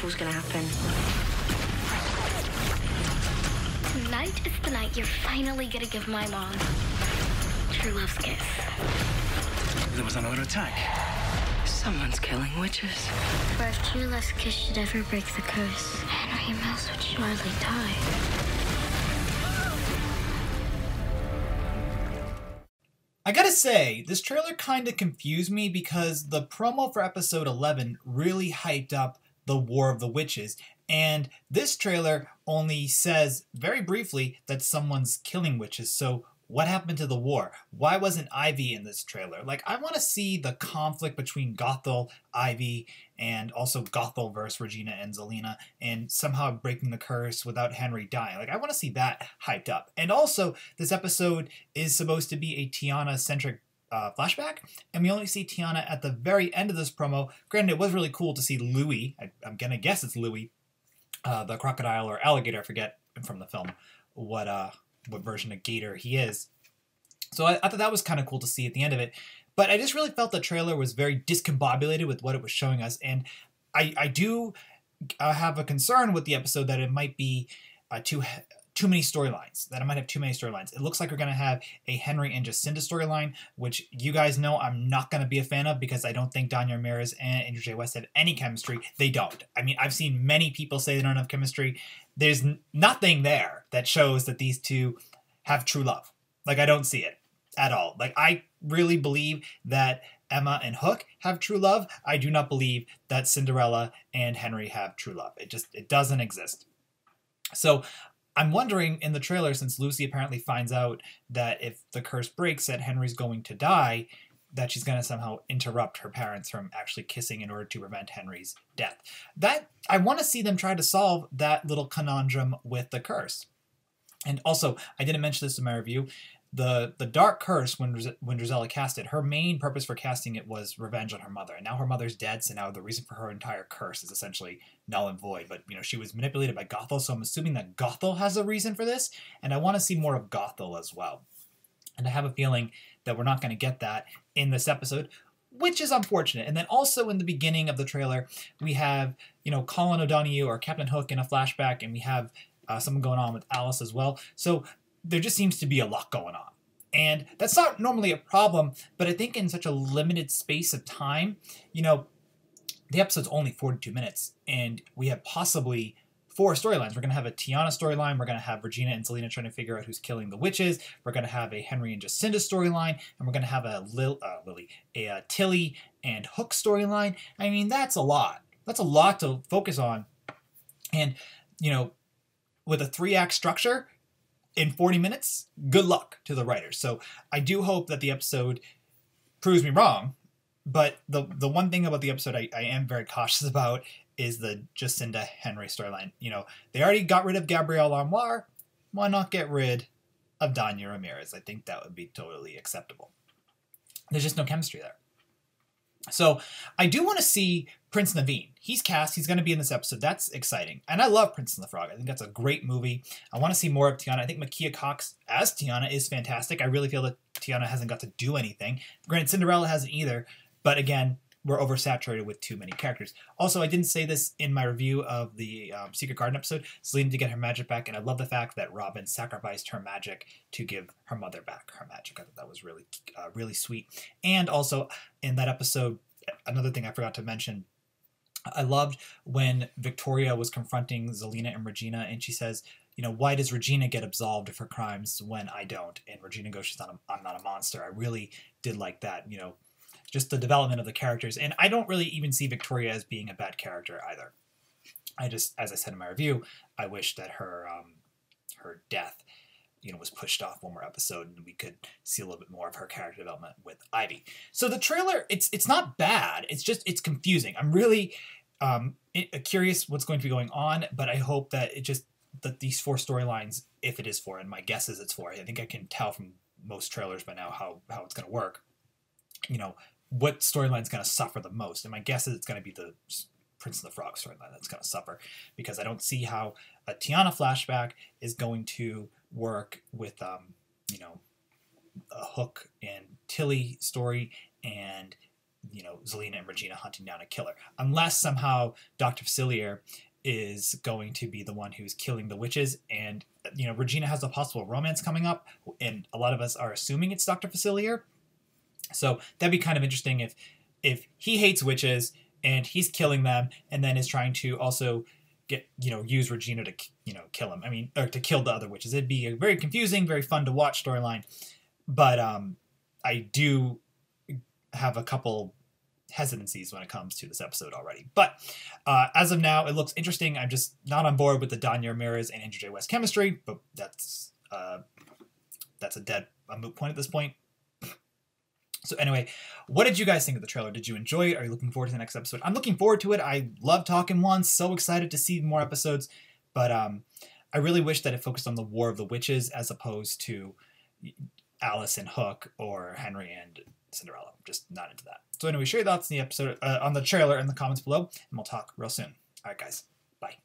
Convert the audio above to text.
awful's gonna happen. Tonight is the night you're finally gonna give my mom true love's kiss. There was another attack. Someone's killing witches. For if true love's kiss should ever break the curse, Henry Mills would surely die. I gotta say, this trailer kind of confused me because the promo for episode 11 really hyped up the War of the Witches, and this trailer only says very briefly that someone's killing witches. So what happened to the war? Why wasn't Ivy in this trailer? Like, I want to see the conflict between Gothel, Ivy, and also Gothel versus Regina and Zelena, and somehow breaking the curse without Henry dying. Like, I want to see that hyped up. And also, this episode is supposed to be a Tiana-centric flashback, and we only see Tiana at the very end of this promo. Granted, it was really cool to see Louis. I'm gonna guess it's Louis, the crocodile or alligator, I forget from the film what version of gator he is. So I thought that was kind of cool to see at the end of it. But I just really felt the trailer was very discombobulated with what it was showing us. And I do have a concern with the episode that it might be too many storylines, that I might have too many storylines. It looks like we're going to have a Henry and Jacinda storyline, which you guys know I'm not going to be a fan of because I don't think Danya Ramirez and Andrew J. West have any chemistry. They don't. I mean, I've seen many people say they don't have chemistry. There's nothing there that shows that these two have true love. Like, I don't see it at all. Like, I really believe that Emma and Hook have true love. I do not believe that Cinderella and Henry have true love. It doesn't exist. So I'm wondering in the trailer, since Lucy apparently finds out that if the curse breaks that Henry's going to die, that she's going to somehow interrupt her parents from actually kissing in order to prevent Henry's death. That I want to see them try to solve that little conundrum with the curse. And also, I didn't mention this in my review, the dark curse, when Drizella cast it, her main purpose for casting it was revenge on her mother. And now her mother's dead, so now the reason for her entire curse is essentially null and void. But, you know, she was manipulated by Gothel, so I'm assuming that Gothel has a reason for this. And I want to see more of Gothel as well. And I have a feeling that we're not going to get that in this episode, which is unfortunate. And then also in the beginning of the trailer, we have, you know, Colin O'Donoghue or Captain Hook in a flashback, and we have something going on with Alice as well. So there just seems to be a lot going on. And that's not normally a problem, but I think in such a limited space of time, you know, the episode's only 42 minutes, and we have possibly 4 storylines. We're going to have a Tiana storyline. We're going to have Regina and Zelena trying to figure out who's killing the witches. We're going to have a Henry and Jacinda storyline, and we're going to have a Tilly and Hook storyline. I mean, that's a lot. That's a lot to focus on. And, you know, with a 3-act structure in 40 minutes, good luck to the writers. So I do hope that the episode proves me wrong, but the one thing about the episode I am very cautious about is the Jacinda Henry storyline. You know, they already got rid of Gabrielle Armoire. Why not get rid of Danya Ramirez? I think that would be totally acceptable. There's just no chemistry there. So I do want to see Prince Naveen. He's cast. He's going to be in this episode. That's exciting. And I love Prince and the Frog. I think that's a great movie. I want to see more of Tiana. I think Makia Cox as Tiana is fantastic. I really feel that Tiana hasn't got to do anything. Granted, Cinderella hasn't either. But again, we're oversaturated with too many characters. Also, I didn't say this in my review of the Secret Garden episode. Zelena to get her magic back. And I love the fact that Robin sacrificed her magic to give her mother back her magic. I thought that was really, really sweet. And also, in that episode, another thing I forgot to mention, I loved when Victoria was confronting Zelena and Regina, and she says, you know, why does Regina get absolved of her crimes when I don't? And Regina goes, I'm not a monster. I really did like that, you know, just the development of the characters. And I don't really even see Victoria as being a bad character either. I just, as I said in my review, I wish that her death, you know, was pushed off one more episode and we could see a little bit more of her character development with Ivy. So the trailer, it's not bad. It's just, it's confusing. I'm really curious what's going to be going on, but I hope that that these 4 storylines, if it is 4, and my guess is it's 4, I think I can tell from most trailers by now how it's going to work, you know, what storyline is going to suffer the most. And my guess is it's going to be the Prince and the Frog storyline that's going to suffer, because I don't see how a Tiana flashback is going to work with, you know, a Hook and Tilly story and Zelena and Regina hunting down a killer, unless somehow Dr. Facilier is going to be the one who's killing the witches. And Regina has a possible romance coming up, and a lot of us are assuming it's Dr. Facilier. So that'd be kind of interesting if he hates witches and he's killing them, and then is trying to also use Regina to kill him. I mean, or to kill the other witches. It'd be a very confusing, very fun to watch storyline. But I do have a couple hesitancies when it comes to this episode already. But as of now, it looks interesting. I'm just not on board with the Danya Ramirez and Andrew J. West chemistry, but that's a moot point at this point. So anyway, what did you guys think of the trailer? Did you enjoy it? Are you looking forward to the next episode? I'm looking forward to it. I love Talking Wands. So excited to see more episodes. But I really wish that it focused on the War of the Witches as opposed to Alice and Hook or Henry and Cinderella. I'm just not into that. So anyway, share your thoughts on the episode, on the trailer in the comments below, and we'll talk real soon. All right, guys. Bye.